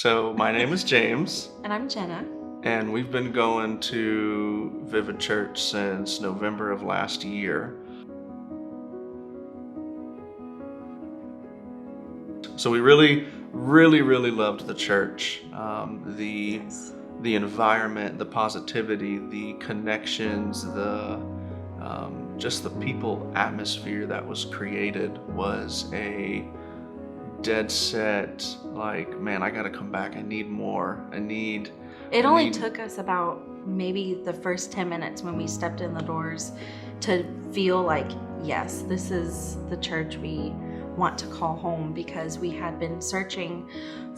So my name is James, And I'm Jenna. and we've been going to Vivid Church since November of last year. So we really loved the church. The environment, the positivity, the connections, just the people atmosphere that was created was a dead set, like, man, I gotta come back. I need more. It only took us about maybe the first 10 minutes when we stepped in the doors to feel like, yes, this is the church we want to call home, because we had been searching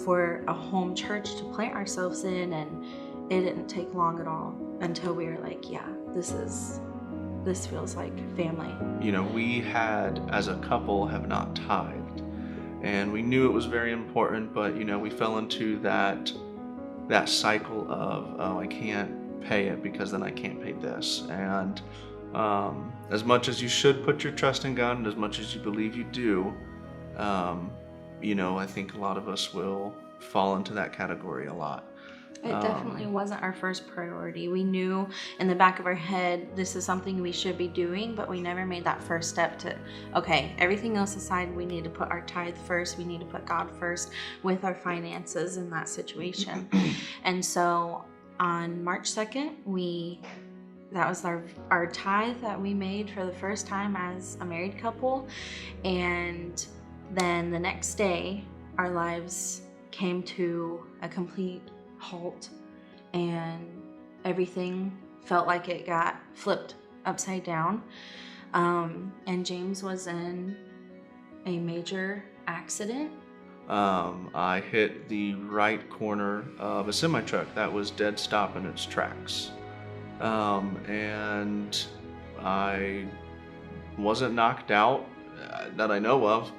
for a home church to plant ourselves in, and it didn't take long at all until we were like, yeah, this feels like family. You know, we had, as a couple, have not tithed, and we knew it was very important, but we fell into that cycle of, oh, I can't pay it because then I can't pay this. And as much as you should put your trust in God, and as much as you believe you do, I think a lot of us will fall into that category a lot. It definitely wasn't our first priority. We knew in the back of our head this is something we should be doing, but we never made that first step to, okay, everything else aside, we need to put our tithe first. We need to put God first with our finances in that situation. And so on March 2nd, that was our tithe that we made for the first time as a married couple. And then the next day, our lives came to a complete halt, and everything felt like it got flipped upside down. And James was in a major accident. I hit the right corner of a semi-truck that was dead stop in its tracks. And I wasn't knocked out that I know of.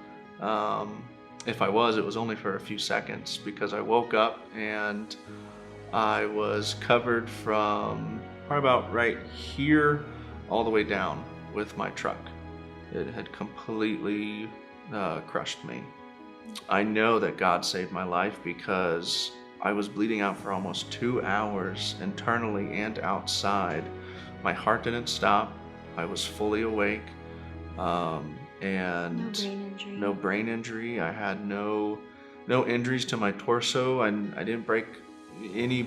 If I was, it was only for a few seconds, because I woke up and I was covered from probably about right here all the way down with my truck. It had completely crushed me. I know that God saved my life because I was bleeding out for almost 2 hours internally and outside. My heart didn't stop. I was fully awake. And no brain injury. I had no injuries to my torso, and I didn't break any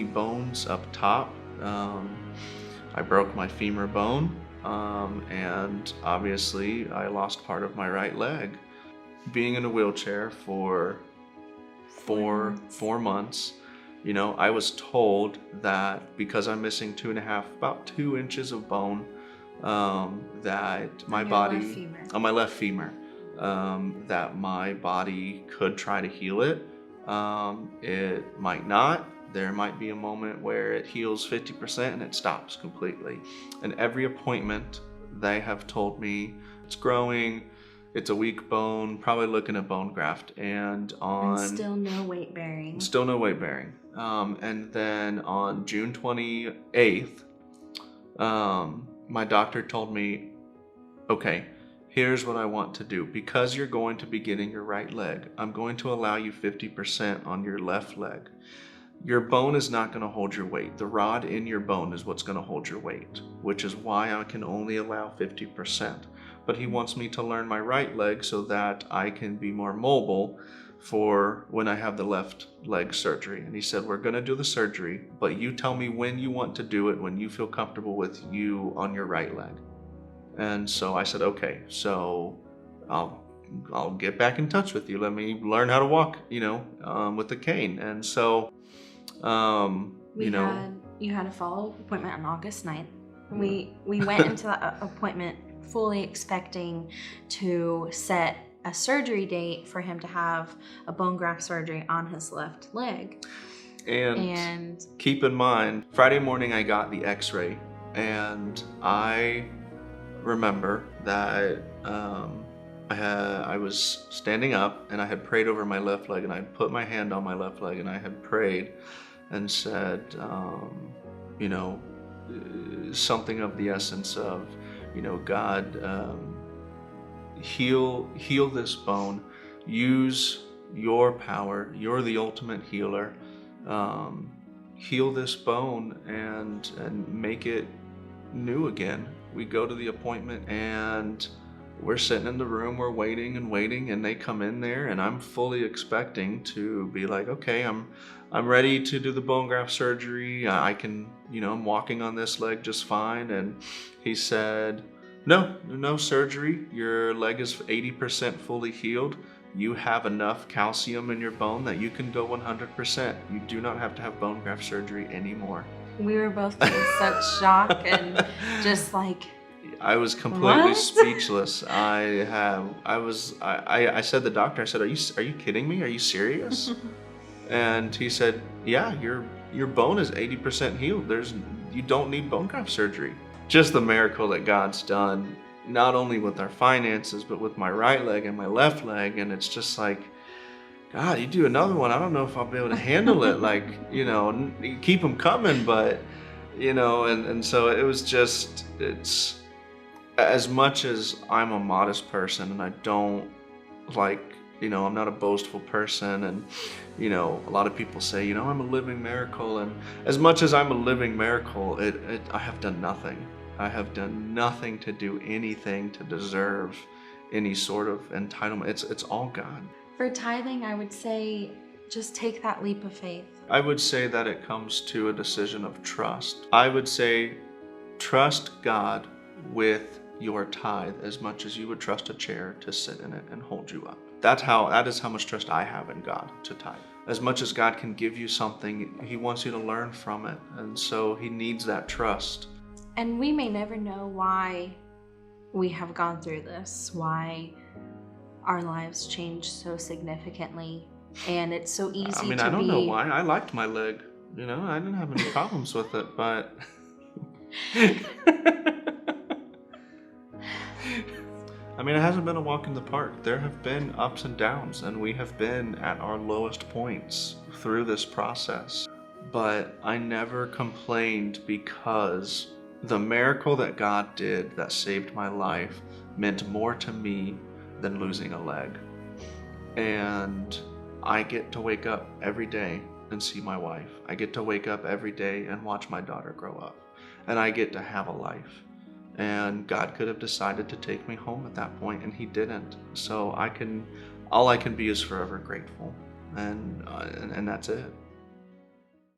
bones up top. I broke my femur bone, and obviously I lost part of my right leg. Being in a wheelchair for four months, I was told that because I'm missing about 2 inches of bone, that my body on my left femur, that my body could try to heal it. It might not. There might be a moment where it heals 50% and it stops completely. And every appointment, they have told me it's growing, it's a weak bone, probably looking at bone graft, and still no weight bearing. And then on June 28th, my doctor told me, okay, here's what I want to do. Because you're going to be getting your right leg, I'm going to allow you 50% on your left leg. Your bone is not going to hold your weight. The rod in your bone is what's going to hold your weight, which is why I can only allow 50%. But he wants me to learn my right leg so that I can be more mobile for when I have the left leg surgery. And he said, we're going to do the surgery, but you tell me when you want to do it, when you feel comfortable with you on your right leg. And so I said, okay, so I'll get back in touch with you. Let me learn how to walk, with the cane. And so, you had a follow-up appointment on August 9th. We went into the appointment fully expecting to set a surgery date for him to have a bone graft surgery on his left leg. And keep in mind, Friday morning I got the x-ray, and I remember that I was standing up and I had prayed over my left leg, and I put my hand on my left leg and I had prayed and said, something of the essence of, God, heal this bone, use your power. You're the ultimate healer. Heal this bone and make it new again. We go to the appointment and we're sitting in the room, we're waiting and waiting, and they come in there, and I'm fully expecting to be like, okay, I'm ready to do the bone graft surgery. I can, I'm walking on this leg just fine. And he said, no surgery. Your leg is 80% fully healed. You have enough calcium in your bone that you can go 100%. You do not have to have bone graft surgery anymore. We were both in such shock and just like, I was completely what? speechless. I said to the doctor, I said, are you kidding me? Are you serious? And he said, yeah, your bone is 80% healed. You don't need bone graft surgery. Just the miracle that God's done, not only with our finances, but with my right leg and my left leg. And it's just like, God, you do another one, I don't know if I'll be able to handle it. Like, you keep them coming, but, and so it was just, it's, as much as I'm a modest person and I don't I'm not a boastful person, and, a lot of people say, I'm a living miracle. And as much as I'm a living miracle, I have done nothing. I have done nothing to do anything to deserve any sort of entitlement. It's all God. For tithing, I would say just take that leap of faith. I would say that it comes to a decision of trust. I would say trust God with your tithe as much as you would trust a chair to sit in it and hold you up. That is how much trust I have in God to tithe. As much as God can give you something, He wants you to learn from it. And so He needs that trust. And we may never know why we have gone through this, why our lives changed so significantly. And it's so easy to be... I don't know why. I liked my leg. I didn't have any problems with it, but... it hasn't been a walk in the park. There have been ups and downs, and we have been at our lowest points through this process. But I never complained, because the miracle that God did that saved my life meant more to me than losing a leg. And I get to wake up every day and see my wife. I get to wake up every day and watch my daughter grow up. And I get to have a life. And God could have decided to take me home at that point, and He didn't. So all I can be is forever grateful. And that's it.